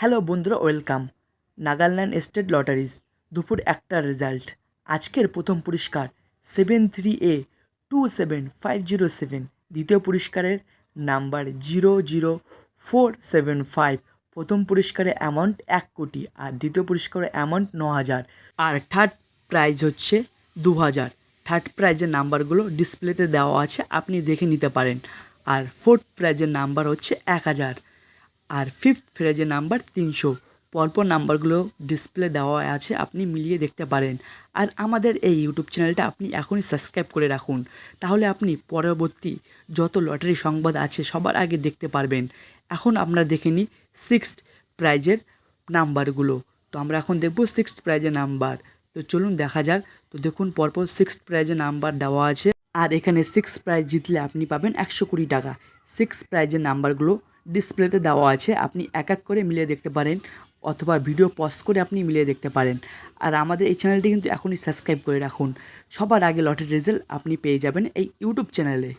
Hello বন্ধুরা, welcome. Nagaland state লটারিজ দুপুর 1টার result. আজকের প্রথম পুরস্কার 73A27507। দ্বিতীয় পুরস্কারের নাম্বার 00475। প্রথম পুরস্কারের অ্যামাউন্ট 1 কোটি আর দ্বিতীয় পুরস্কারের অ্যামাউন্ট 9,000 আর থার্ড প্রাইজ হচ্ছে 2,000। থার্ড প্রাইজের নাম্বারগুলো ডিসপ্লেতে দেওয়া আছে, আপনি দেখে নিতে পারেন। আর ফোর্থ প্রাইজের নাম্বার হচ্ছে 1,000 আর ফিফথ প্রাইজের নাম্বার 300। পরপর নাম্বারগুলো ডিসপ্লে দেওয়া আছে, আপনি মিলিয়ে দেখতে পারেন। আর আমাদের এই ইউটিউব চ্যানেলটা আপনি এখনই সাবস্ক্রাইব করে রাখুন, তাহলে আপনি পরবর্তী যত লটারি সংবাদ আছে সবার আগে দেখতে পারবেন। এখন আমরা দেখে নিই সিক্সথ প্রাইজের নাম্বারগুলো। তো আমরা এখন দেখব সিক্সথ প্রাইজের নাম্বার। তো চলুন দেখা যাক। তো দেখুন পরপর সিক্সথ প্রাইজের নাম্বার দেওয়া আছে, আর এখানে সিক্স প্রাইজ জিতলে আপনি পাবেন 100 কোটি টাকা। সিক্স প্রাইজের নাম্বারগুলো ডিসপ্লেতে দেওয়া আছে, আপনি এক এক করে মিলিয়ে দেখতে পারেন অথবা ভিডিও পজ করে আপনি মিলিয়ে দেখতে পারেন। আর আমাদের এই চ্যানেলটি কিন্তু এখনই সাবস্ক্রাইব করে রাখুন, সবার আগে লটারি রেজাল্ট আপনি পেয়ে যাবেন এই ইউটিউব চ্যানেলে।